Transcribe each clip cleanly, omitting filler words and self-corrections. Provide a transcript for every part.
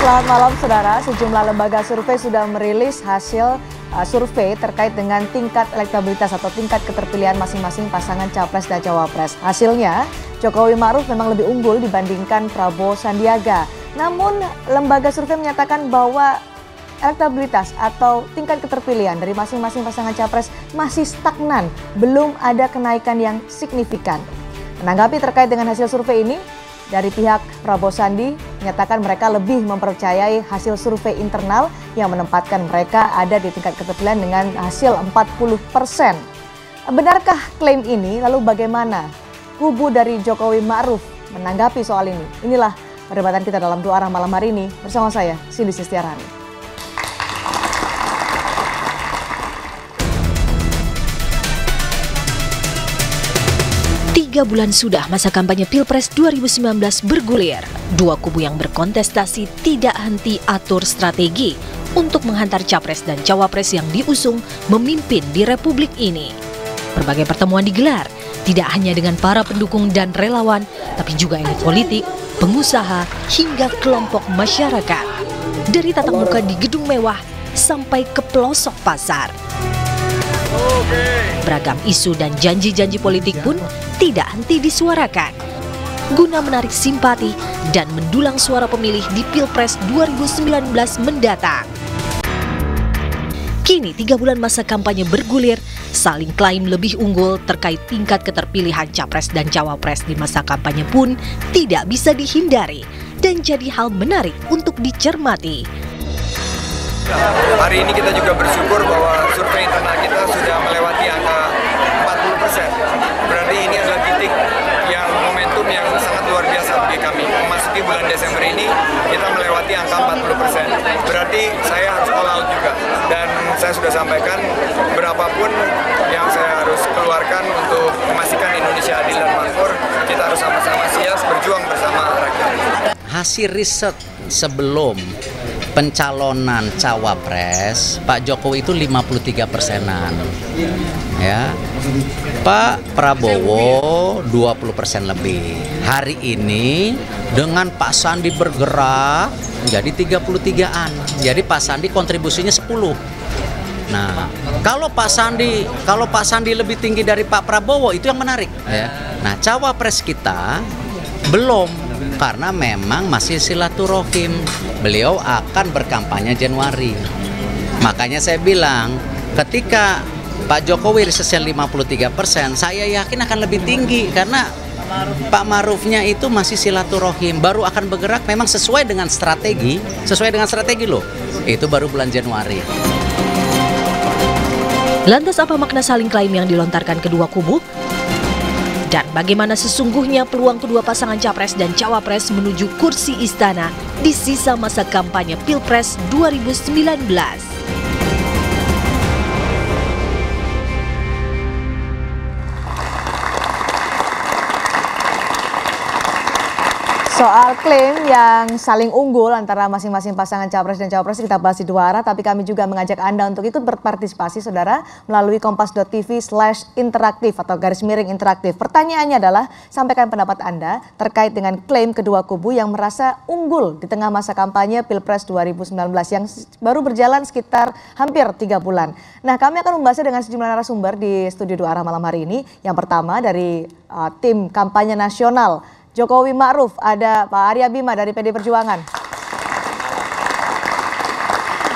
Selamat malam saudara, sejumlah lembaga survei sudah merilis hasil survei terkait dengan tingkat elektabilitas atau tingkat keterpilihan masing-masing pasangan Capres dan Cawapres. Hasilnya, Jokowi Ma'ruf memang lebih unggul dibandingkan Prabowo Sandiaga. Namun, lembaga survei menyatakan bahwa elektabilitas atau tingkat keterpilihan dari masing-masing pasangan Capres masih stagnan, belum ada kenaikan yang signifikan. Menanggapi terkait dengan hasil survei ini, dari pihak Prabowo Sandi menyatakan mereka lebih mempercayai hasil survei internal yang menempatkan mereka ada di tingkat keterpilihan dengan hasil 40%. Benarkah klaim ini? Lalu bagaimana kubu dari Jokowi Ma'ruf menanggapi soal ini? Inilah perdebatan kita dalam Dua Arah malam hari ini bersama saya, Cindy Sistiarani. 3 bulan sudah masa kampanye Pilpres 2019 bergulir. Dua kubu yang berkontestasi tidak henti atur strategi untuk menghantar Capres dan Cawapres yang diusung memimpin di Republik ini. Berbagai pertemuan digelar, tidak hanya dengan para pendukung dan relawan, tapi juga elit politik, pengusaha, hingga kelompok masyarakat. Dari tatap muka di gedung mewah sampai ke pelosok pasar. Beragam isu dan janji-janji politik pun tidak henti disuarakan guna menarik simpati dan mendulang suara pemilih di Pilpres 2019 mendatang. Kini 3 bulan masa kampanye bergulir, saling klaim lebih unggul terkait tingkat keterpilihan Capres dan Cawapres di masa kampanye pun tidak bisa dihindari dan jadi hal menarik untuk dicermati. Hari ini kita juga bersyukur bahwa survei internal kita sudah melewati angka 40%. Berarti ini adalah titik yang momentum yang sangat luar biasa bagi kami. Memasuki bulan Desember ini kita melewati angka 40%. Berarti saya harus all out juga. Dan saya sudah sampaikan berapapun yang saya harus keluarkan untuk memastikan Indonesia adil dan makmur, kita harus sama-sama siap berjuang bersama rakyat. Hasil riset sebelum pencalonan Cawapres, Pak Jokowi itu 53%-an. Ya. Pak Prabowo 20% lebih. Hari ini dengan Pak Sandi bergerak jadi 33-an. Jadi Pak Sandi kontribusinya 10. Nah, kalau Pak Sandi lebih tinggi dari Pak Prabowo itu yang menarik, ya. Nah, Cawapres kita belum, karena memang masih silaturahim. Beliau akan berkampanye Januari. Makanya saya bilang, ketika Pak Jokowi risetnya 53%, saya yakin akan lebih tinggi karena Pak Ma'rufnya itu masih silaturahim, baru akan bergerak memang sesuai dengan strategi loh. Itu baru bulan Januari. Lantas apa makna saling klaim yang dilontarkan kedua kubu? Dan bagaimana sesungguhnya peluang kedua pasangan Capres dan Cawapres menuju kursi istana di sisa masa kampanye Pilpres 2019? Soal klaim yang saling unggul antara masing-masing pasangan Capres dan Cawapres kita bahas di Dua Arah, tapi kami juga mengajak Anda untuk ikut berpartisipasi saudara melalui kompas.tv/interaktif atau _interaktif. Pertanyaannya adalah, sampaikan pendapat Anda terkait dengan klaim kedua kubu yang merasa unggul di tengah masa kampanye Pilpres 2019 yang baru berjalan sekitar hampir 3 bulan. Nah, kami akan membahasnya dengan sejumlah narasumber di studio Dua Arah malam hari ini. Yang pertama dari tim kampanye nasional Jokowi Ma'ruf, ada Pak Arya Bima dari PD Perjuangan.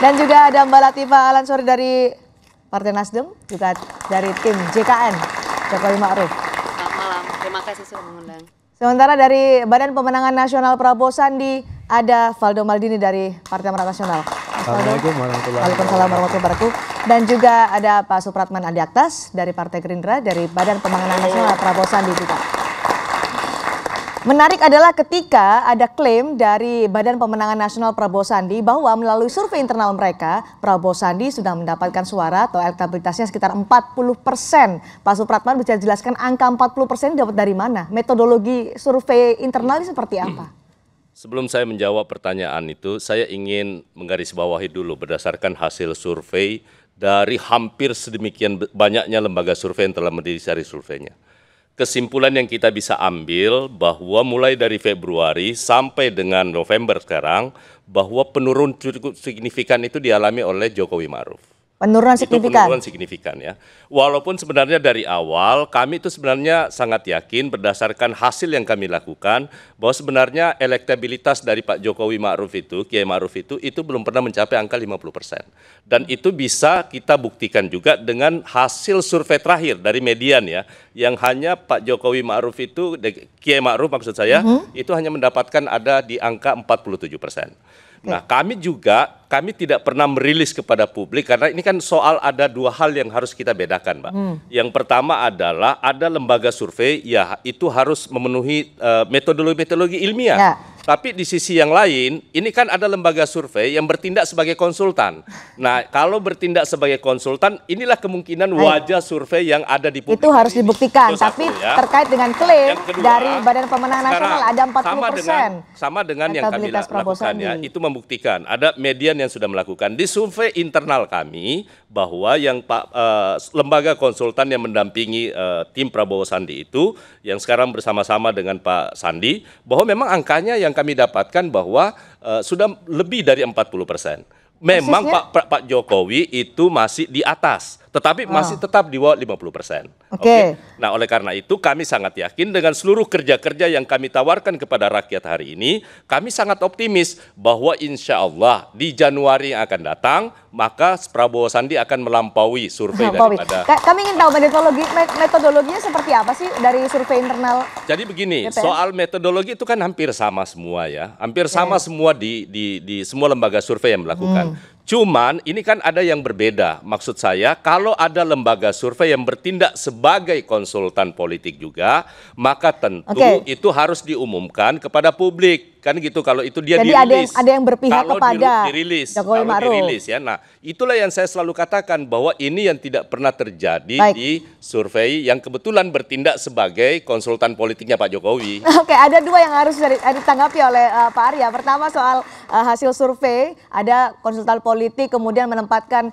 Dan juga ada Mbak Latifah Alansori dari Partai Nasdem, juga dari tim JKN Jokowi Ma'ruf. Selamat malam, terima kasih sudah mengundang. Sementara dari Badan Pemenangan Nasional Prabowo Sandi, ada Valdo Maldini dari Partai Amanat Nasional. Assalamualaikum warahmatullahi wabarakatuh. Dan juga ada Pak Supratman Andi Aktas dari Partai Gerindra, dari Badan Pemenangan Nasional Prabowo Sandi juga. Menarik adalah ketika ada klaim dari Badan Pemenangan Nasional Prabowo Sandi bahwa melalui survei internal mereka, Prabowo Sandi sudah mendapatkan suara atau elektabilitasnya sekitar 40%. Pak Supratman bisa jelaskan angka 40% dapat dari mana? Metodologi survei internal ini seperti apa? Sebelum saya menjawab pertanyaan itu, saya ingin menggarisbawahi dulu berdasarkan hasil survei dari hampir sedemikian banyaknya lembaga survei yang telah mendirikan surveinya. kesimpulan yang kita bisa ambil bahwa mulai dari Februari sampai dengan November sekarang, bahwa penurunan cukup signifikan itu dialami oleh Jokowi Ma'ruf. Penurunan Itu signifikan. penurunan signifikan ya. Walaupun sebenarnya dari awal kami itu sebenarnya sangat yakin berdasarkan hasil yang kami lakukan bahwa sebenarnya elektabilitas dari Pak Jokowi Ma'ruf itu, Kiai Ma'ruf itu belum pernah mencapai angka 50%. Dan itu bisa kita buktikan juga dengan hasil survei terakhir dari Median ya, yang hanya Pak Jokowi Ma'ruf itu, Kiai Ma'ruf maksud saya, itu hanya mendapatkan ada di angka 47%. Nah, kami tidak pernah merilis kepada publik karena ini kan soal ada dua hal yang harus kita bedakan, Mbak. Yang pertama adalah ada lembaga survei, ya itu harus memenuhi metodologi ilmiah. Ya. Tapi di sisi yang lain, ini kan ada lembaga survei yang bertindak sebagai konsultan. Nah, kalau bertindak sebagai konsultan, inilah kemungkinan wajah survei yang ada di publik. Itu harus dibuktikan, Itu satu, tapi ya. terkait dengan klaim Yang kedua, dari Badan Pemenangan Nasional ada 40%. Sama dengan yang kami elektabilitas Prabowo lakukan ya, Sandi. itu membuktikan. Ada Median yang sudah melakukan. Di survei internal kami, bahwa yang lembaga konsultan yang mendampingi tim Prabowo Sandi itu, yang sekarang bersama-sama dengan Pak Sandi, bahwa memang angkanya yang kami dapatkan bahwa sudah lebih dari 40%. Memang Pak Jokowi itu masih di atas, tetapi masih tetap di bawah 50%. Oke. Nah, oleh karena itu kami sangat yakin dengan seluruh kerja-kerja yang kami tawarkan kepada rakyat hari ini, kami sangat optimis bahwa insya Allah di Januari yang akan datang, maka Prabowo Sandi akan melampaui survei daripada. Kami ingin tahu metodologinya seperti apa sih dari survei internal. Jadi begini, soal metodologi itu kan hampir sama semua ya, hampir sama semua di semua lembaga survei yang melakukan. Cuman ini kan ada yang berbeda. Maksud saya kalau ada lembaga survei yang bertindak sebagai konsultan politik juga, maka tentu itu harus diumumkan kepada publik. Kan gitu, kalau itu dia jadi dirilis. Ada yang berpihak kalau kepada Jokowi Ma'ruf. Ya. Nah, itulah yang saya selalu katakan bahwa ini yang tidak pernah terjadi di survei yang kebetulan bertindak sebagai konsultan politiknya Pak Jokowi. Oke, ada dua yang harus ditanggapi oleh Pak Arya. Pertama soal hasil survei, ada konsultan politik kemudian menempatkan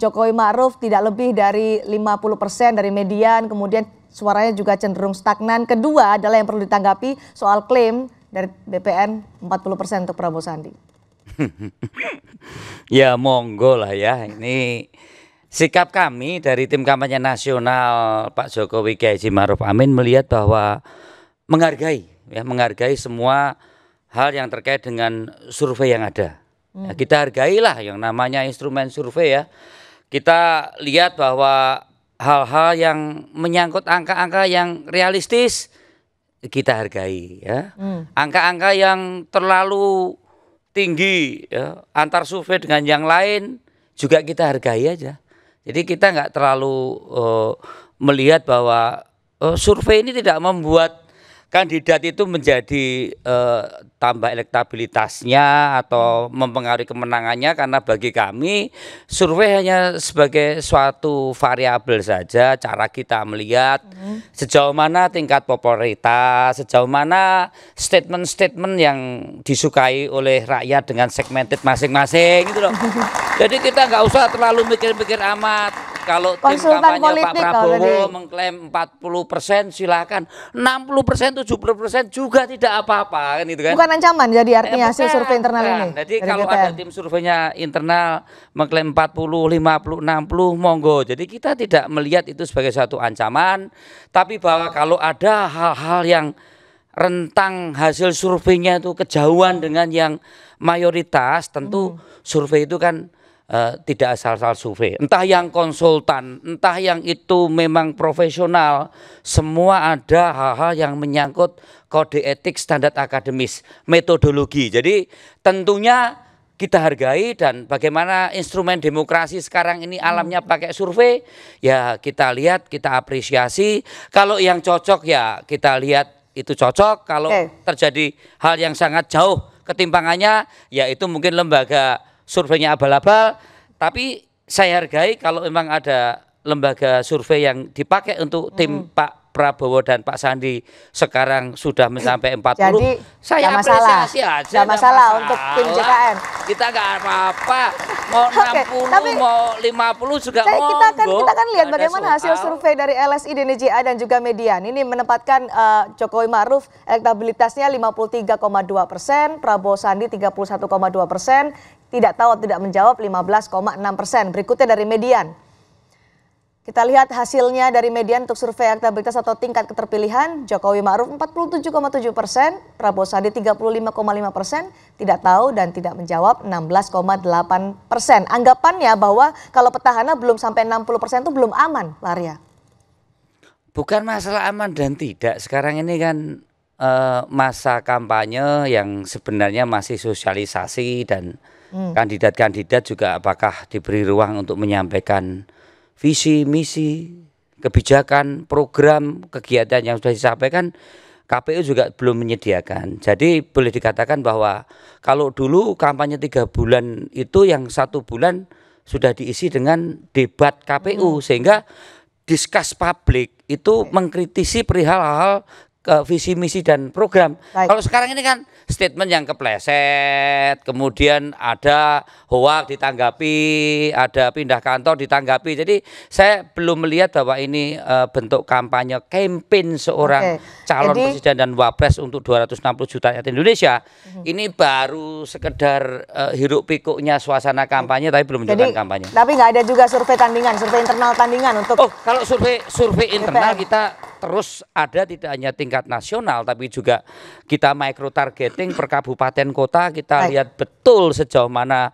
Jokowi Ma'ruf tidak lebih dari 50% dari Median, kemudian suaranya juga cenderung stagnan. Kedua adalah yang perlu ditanggapi soal klaim dari BPN 40% untuk Prabowo Sandi. Ya monggo lah ya, ini sikap kami dari tim kampanye nasional Pak Jokowi Kiai Haji Ma'ruf Amin melihat bahwa menghargai semua hal yang terkait dengan survei yang ada. Ya, kita hargailah yang namanya instrumen survei ya. Kita lihat bahwa hal-hal yang menyangkut angka-angka yang realistis kita hargai ya. Angka-angka yang terlalu tinggi ya, antar survei dengan yang lain juga kita hargai aja. Jadi kita nggak terlalu melihat bahwa survei ini tidak membuat kandidat itu menjadi tambah elektabilitasnya atau mempengaruhi kemenangannya, karena bagi kami survei hanya sebagai suatu variabel saja cara kita melihat sejauh mana tingkat popularitas, sejauh mana statement-statement yang disukai oleh rakyat dengan segmented masing-masing gitu loh. Jadi kita nggak usah terlalu mikir-mikir amat. Kalau tim kampanye Pak Prabowo mengklaim 40%, silakan 60%, 70% juga tidak apa-apa kan itu kan. Bukan ancaman jadi artinya hasil survei internal ini. Jadi kalau ada tim surveinya internal mengklaim 40, 50, 60 monggo. Jadi kita tidak melihat itu sebagai suatu ancaman, tapi bahwa kalau ada hal-hal yang rentang hasil surveinya itu kejauhan dengan yang mayoritas, tentu survei itu kan tidak asal-asal survei, entah yang konsultan, entah yang itu memang profesional, semua ada hal-hal yang menyangkut kode etik, standar akademis, metodologi. Jadi tentunya kita hargai, dan bagaimana instrumen demokrasi sekarang ini alamnya pakai survei, ya kita lihat, kita apresiasi. Kalau yang cocok ya kita lihat itu cocok, kalau terjadi hal yang sangat jauh ketimpangannya, ya itu mungkin lembaga surveinya abal-abal, tapi saya hargai kalau memang ada lembaga survei yang dipakai untuk tim Pak Prabowo dan Pak Sandi sekarang sudah mencapai 40. Jadi, saya apresiasi aja. Tidak masalah untuk tim JKN. Kita nggak apa-apa. Mau 60, tapi mau 50 juga kita kan lihat Nggak ada bagaimana hasil soal. survei dari LSI DNJA dan juga Median. Ini menempatkan Jokowi Ma'ruf elektabilitasnya 53,2%, Prabowo Sandi 31,2%, tidak tahu tidak menjawab 15,6%. Berikutnya dari Median. Kita lihat hasilnya dari Median untuk survei elektabilitas atau tingkat keterpilihan. Jokowi Ma'ruf 47,7%, Prabowo Sandi 35,5%, tidak tahu dan tidak menjawab 16,8%. Anggapannya bahwa kalau petahana belum sampai 60% itu belum aman, Pak Arya. Bukan masalah aman dan tidak. Sekarang ini kan masa kampanye yang sebenarnya masih sosialisasi dan kandidat-kandidat juga apakah diberi ruang untuk menyampaikan visi, misi, kebijakan, program, kegiatan yang sudah disampaikan, KPU juga belum menyediakan. Jadi boleh dikatakan bahwa kalau dulu kampanye 3 bulan itu yang 1 bulan sudah diisi dengan debat KPU, sehingga diskus publik itu mengkritisi perihal hal-hal ke visi misi dan program. Kalau sekarang ini kan statement yang kepleset, kemudian ada hoak ditanggapi, ada pindah kantor ditanggapi. Jadi saya belum melihat bahwa ini bentuk kampanye campaign seorang calon presiden dan wapres untuk 260 juta rakyat Indonesia. Ini baru sekedar hiruk pikuknya suasana kampanye, tapi belum menunjukkan kampanye. Tapi nggak ada juga survei tandingan, survei internal tandingan untuk. Oh, kalau survei internal kita terus ada, tidak hanya tingkat nasional tapi juga kita micro targeting per kabupaten kota, kita lihat betul sejauh mana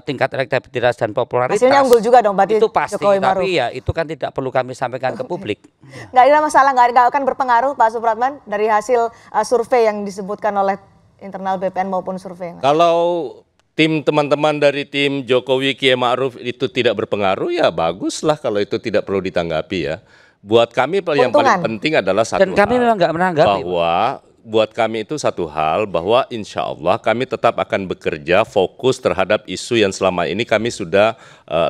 tingkat elektabilitas dan popularitas. Hasilnya unggul juga dong berarti itu pasti, Jokowi Ma'ruf. tapi ya itu kan tidak perlu kami sampaikan ke publik. Nggak ada masalah, nggak akan berpengaruh Pak Supratman dari hasil survei yang disebutkan oleh internal BPN maupun survei yang Kalau tim teman-teman dari tim Jokowi Kiai Ma'ruf itu tidak berpengaruh, ya baguslah kalau itu tidak perlu ditanggapi ya. Buat kami yang paling penting adalah satu dan kami memang nggak menanggapi bahwa buat kami itu satu hal bahwa insya Allah kami tetap akan bekerja fokus terhadap isu yang selama ini kami sudah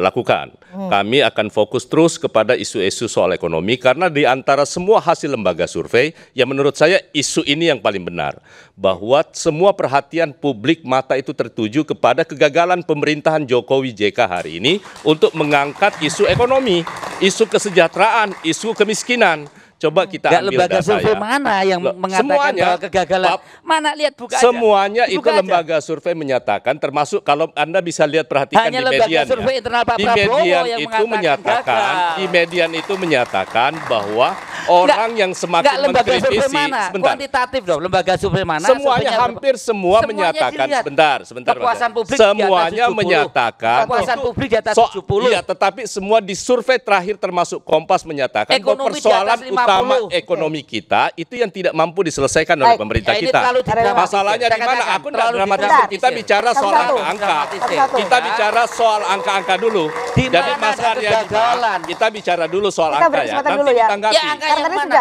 lakukan. Kami akan fokus terus kepada isu-isu soal ekonomi karena di antara semua hasil lembaga survei yang menurut saya isu ini yang paling benar. Bahwa semua perhatian publik mata itu tertuju kepada kegagalan pemerintahan Jokowi JK hari ini untuk mengangkat isu ekonomi, isu kesejahteraan, isu kemiskinan. Coba kita ambil lembaga data survei ya. mana yang mengatakan Semuanya, bahwa kegagalan? Mana lihat buka semuanya aja. itu lembaga survei menyatakan, termasuk kalau Anda bisa lihat perhatikan hanya di Median survei internal Pak di Prabowo Median yang itu menyatakan di Median itu menyatakan bahwa orang yang semakin mengkritisi kuantitatif dong, lembaga survei mana? Semuanya hampir semua menyatakan sebentar kepuasan publik semuanya menyatakan kepuasan publik di atas 70. Iya, tetapi semua di survei terakhir termasuk Kompas menyatakan bahwa persoalan utama ekonomi kita itu yang tidak mampu diselesaikan oleh pemerintah kita. Masalahnya di mana? Aku tidak dramatisir. Kita bicara soal angka-angka. Kita bicara soal angka-angka dulu. Jadi masalahnya kita bicara dulu soal angka ya. Nanti ditanggapi.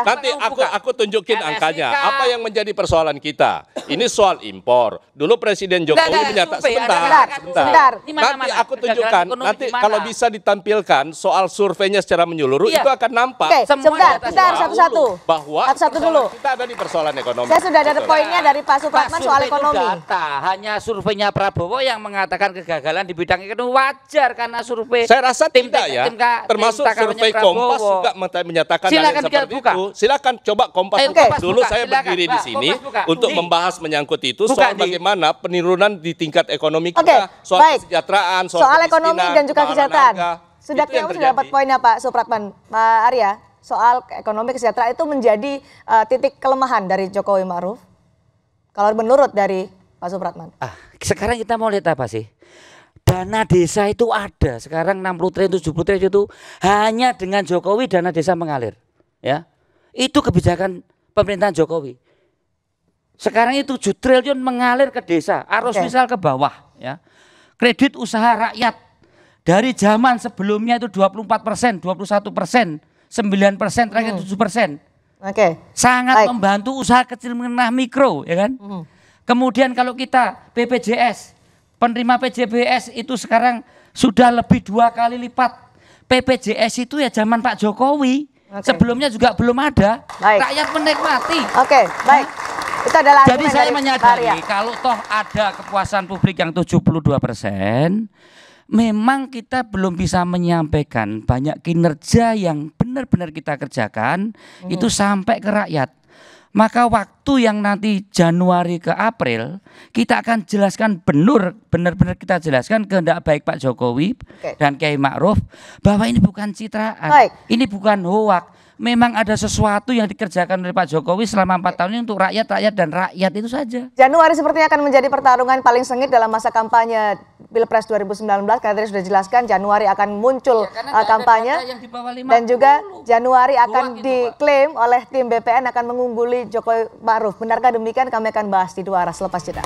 Nanti aku tunjukin angkanya. Apa yang menjadi persoalan kita? Ini soal impor. Dulu Presiden Jokowi menyatakan sebentar. Nanti aku tunjukkan. Nanti kalau bisa ditampilkan soal surveinya secara menyeluruh itu akan nampak. Sebentar, kita harus satu-satu. Bahwa satu dulu. Kita ada di persoalan ekonomi. Saya sudah ada poinnya dari Pak Supratman soal ekonomi. Data, hanya surveinya Prabowo yang mengatakan kegagalan di bidang ekonomi wajar karena survei. Saya rasa tidak ya. Termasuk survei Kompas juga menyatakan hal yang seperti itu. Silakan coba Kompas dulu. Saya berdiri di sini untuk membahas menyangkut itu soal bagaimana penurunan di tingkat ekonomi kita, soal kesejahteraan, soal ekonomi dan juga kesejahteraan. Sudah dapat poinnya Pak Supratman. Pak Arya, soal ekonomi kesejahteraan itu menjadi titik kelemahan dari Jokowi Ma'ruf. Kalau menurut dari Pak Supratman. Sekarang kita mau lihat apa sih? Dana desa itu ada. Sekarang 60 triliun, 70 triliun itu hanya dengan Jokowi dana desa mengalir. Ya, itu kebijakan pemerintahan Jokowi. Sekarang itu 7 triliun mengalir ke desa, arus misal ke bawah. Ya, kredit usaha rakyat dari zaman sebelumnya itu 24%, 21%. 9%, terakhir 7%. Sangat membantu usaha kecil menengah mikro, ya kan? Kemudian kalau kita BPJS, penerima PJBS itu sekarang sudah lebih 2 kali lipat. PPJS itu ya zaman Pak Jokowi. Sebelumnya juga belum ada. Rakyat menikmati. Baik. Itu adalah jadi saya menyadari kalau toh ada kepuasan publik yang 72%, memang kita belum bisa menyampaikan banyak kinerja yang benar-benar kita kerjakan itu sampai ke rakyat. Maka waktu yang nanti Januari ke April kita akan jelaskan benar-benar kita jelaskan kehendak baik Pak Jokowi dan Kiai Ma'ruf bahwa ini bukan citraan, ini bukan hoak. Memang ada sesuatu yang dikerjakan oleh Pak Jokowi selama 4 tahun ini untuk rakyat dan rakyat itu saja. Januari sepertinya akan menjadi pertarungan paling sengit dalam masa kampanye Pilpres 2019 karena tadi sudah dijelaskan Januari akan muncul kampanye dan juga Januari akan diklaim oleh tim BPN akan mengungguli Jokowi Ma'ruf. Benarkah demikian? Kami akan bahas di Dua Arah selepas jeda.